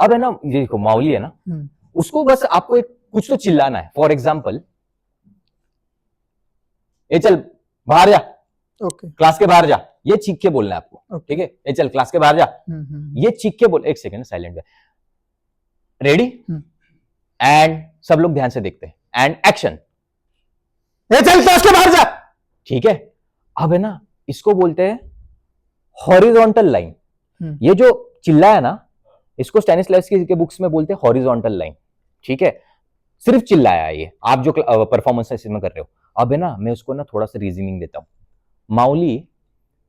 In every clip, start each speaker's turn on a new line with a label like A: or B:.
A: अब है ना, ये देखो माउली है ना, उसको बस आपको एक कुछ तो चिल्लाना है। फॉर एग्जाम्पल, ए चल बाहर जा, क्लास के बाहर जा, ये चीख के बोलना है आपको, ठीक है? ए चल क्लास के बाहर जा, ये चीख के बोल। एक सेकेंड साइलेंट है, रेडी, एंड सब लोग ध्यान से देखते हैं, एंड एक्शन। ए चल क्लास के बाहर जा, ठीक है? अब है ना, इसको बोलते हैं हॉरिजॉन्टल लाइन। ये जो चिल्ला है ना, इसको स्टैनिस्लैवस्की के बुक्स में बोलते हैं हॉरिजॉन्टल लाइन, ठीक है? सिर्फ चिल्लाया है ये, आप जो परफॉर्मेंस इसमें कर रहे हो। अब है ना, मैं उसको ना थोड़ा सा रीजनिंग देता हूं। माउली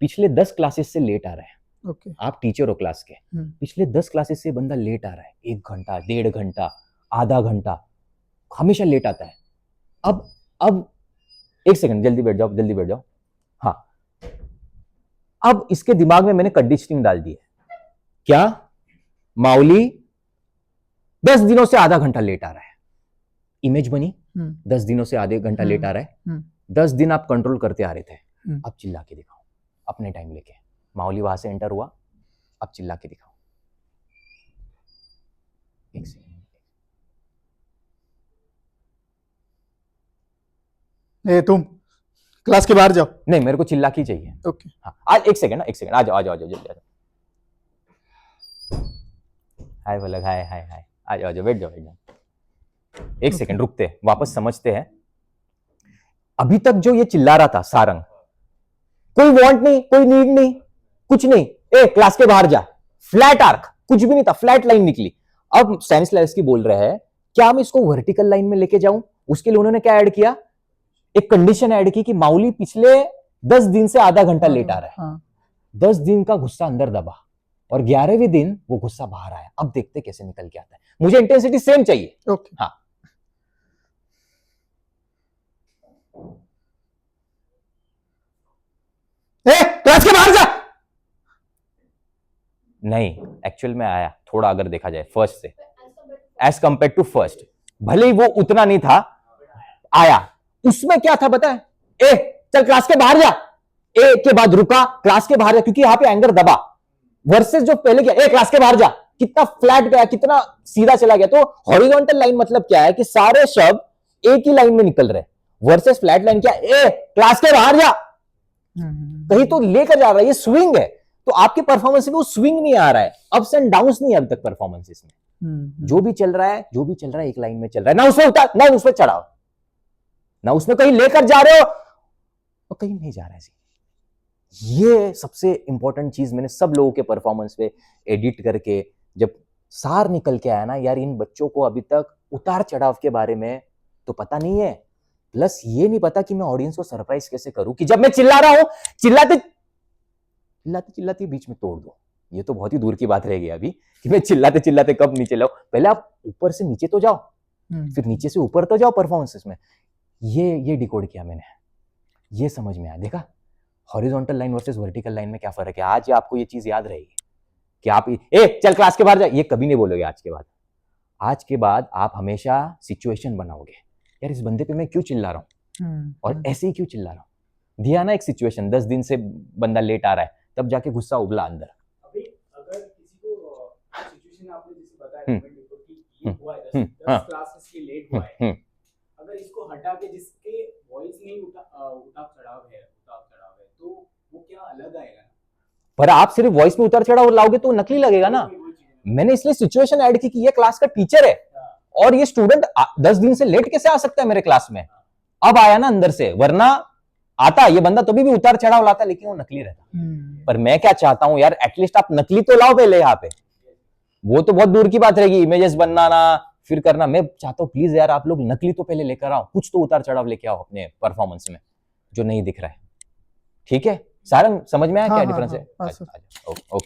A: पिछले 10 क्लासेस से लेट आ रहा है। आप टीचर हो क्लास के, पिछले 10 क्लासेस से बंदा लेट आ रहा है, 1 घंटा, 1.5 घंटा, आधा घंटा, हमेशा लेट आता है। अब एक सेकंड, जल्दी बैठ जाओ, जल्दी बैठ जाओ। हाँ, अब इसके दिमाग में मैंने कंडीशनिंग डाल दी है। क्या? माउली 10 दिनों से आधा घंटा लेट आ रहा है। इमेज बनी, 10 दिनों से आधे घंटा लेट आ रहा है। 10 दिन आप कंट्रोल करते आ रहे थे, अब चिल्ला के दिखाओ अपने टाइम लेके। माउली वहां से एंटर हुआ, अब चिल्ला के दिखाओ। एक सेकंड,
B: तुम क्लास के बाहर जाओ।
A: नहीं, मेरे को चिल्ला की चाहिए।
B: ओके।
A: हाँ, आज एक सेकंड ना, एक सेकंड, आ जाओ जल्दी आ जाओ। हाय बोला, हाय हाय हाय, आ जाओ, बैठ जाओ। एक सेकंड रुकते हैं, वापस समझते हैं। अभी तक जो ये चिल्ला रहा था सारंग, कोई वांट नहीं, कोई नीड नहीं, कुछ नहीं, ए क्लास के बाहर जा, फ्लैट आर्क, कुछ भी नहीं था, फ्लैट लाइन निकली। अब स्टैनिस्लैवस्की बोल रहे हैं, क्या मैं इसको वर्टिकल लाइन में लेके जाऊं? उसके लिए उन्होंने क्या ऐड किया? एक कंडीशन ऐड की कि माउली पिछले 10 दिन से आधा घंटा लेट आ रहा है। 10 दिन का गुस्सा अंदर दबा और 11वें दिन वो गुस्सा बाहर आया। अब देखते कैसे निकल के आता है। मुझे इंटेंसिटी सेम चाहिए।
B: ओके।
A: हाँ, क्लास के बाहर जा। नहीं, एक्चुअल में आया थोड़ा, अगर देखा जाए फर्स्ट से एज कंपेयर टू फर्स्ट, भले ही वो उतना नहीं था, आया। उसमें क्या था पता है? ए चल क्लास के बाहर जा, ए के बाद रुका, क्लास के बाहर जा, क्योंकि यहां पे एंगर दबा। वर्सेस जो पहले क्या, ए क्लास के बाहर जा, कितना फ्लैट गया, कितना सीधा चला गया। तो हॉरिजॉन्टल लाइन मतलब क्या है कि सारे शब्द एक ही लाइन में निकल रहे। वर्सेस फ्लैट लाइन क्या, ए क्लास के बाहर जा, कहीं तो लेकर जा रहा है, ये स्विंग है। तो आपके परफॉर्मेंस में वो स्विंग नहीं आ रहा है, अप्स एंड डाउन्स नहीं है अभी तक परफॉर्मेंसेस में। जो भी चल रहा है, जो भी चल रहा है, एक लाइन में चल रहा है। ना उसमें उतार, ना उसमें चढ़ाओ, ना उसमें कहीं लेकर जा रहे हो और कहीं नहीं जा रहा है। ये सबसे इंपॉर्टेंट चीज मैंने सब लोगों के परफॉर्मेंस पे एडिट करके जब सार निकल के आया ना, यार इन बच्चों को अभी तक उतार चढ़ाव के बारे में तो पता नहीं है, प्लस ये नहीं पता कि मैं ऑडियंस को सरप्राइज कैसे करूं कि जब मैं चिल्ला रहा हूं, चिल्लाते चिल्लाते बीच में तोड़ दो। ये तो बहुत ही दूर की बात रहेगी अभी कि मैं चिल्लाते चिल्लाते कब नीचे लाऊं। पहले आप ऊपर से नीचे तो जाओ, फिर नीचे से ऊपर तो जाओ परफॉर्मेंसेस में। ये डिकोड किया मैंने, ये समझ में आया। देखा horizontal line versus vertical line में क्या फर्क है। आज आपको ये चीज याद रहेगी कि आप ए चल क्लास के बाहर जा, ये कभी नहीं बोलोगे आज के बाद। आज के बाद आप हमेशा सिचुएशन बनाओगे, यार इस बंदे पे मैं क्यों चिल्ला रहा हूँ और ऐसे ही क्यों चिल्ला रहा हूँ। दिया ना एक सिचुएशन, 10 दिन से बंदा लेट आ रहा है, तब जाके गुस्सा उबला अंदर।
C: अभी अगर किसी को सिचुएशन आपने जैसे बताया कि ये हुआ है 10 क्लासेस के लेट हुआ है, अगर इसको हटा के जिसके वॉइस नहीं उतार चढ़ाव है तो वो क्या अलग आएगा ना।
A: पर आप सिर्फ वॉइस में उतार चढ़ाव लाओगे तो नकली लगेगा ना। मैंने इसलिए सिचुएशन ऐड की कि ये क्लास का टीचर है और ये स्टूडेंट 10 दिन से लेट कैसे आ सकता है मेरे क्लास में। अब आया ना अंदर से, वरना आता ये बंदा तभी भी उतार चढ़ाव लाता, लेकिन वो नकली रहता। पर मैं क्या चाहता हूं यार, एटलीस्ट आप नकली तो लाओ पहले यहाँ पे। वो तो बहुत दूर की बात रहेगी, इमेजेस बनाना फिर करना। मैं चाहता हूँ प्लीज यार आप लोग नकली तो पहले लेकर आओ, कुछ तो उतार चढ़ाव लेके आओ अपने परफॉर्मेंस में जो नहीं दिख रहा है। ठीक है सारंग, समझ में आया क्या डिफरेंस है? ओके।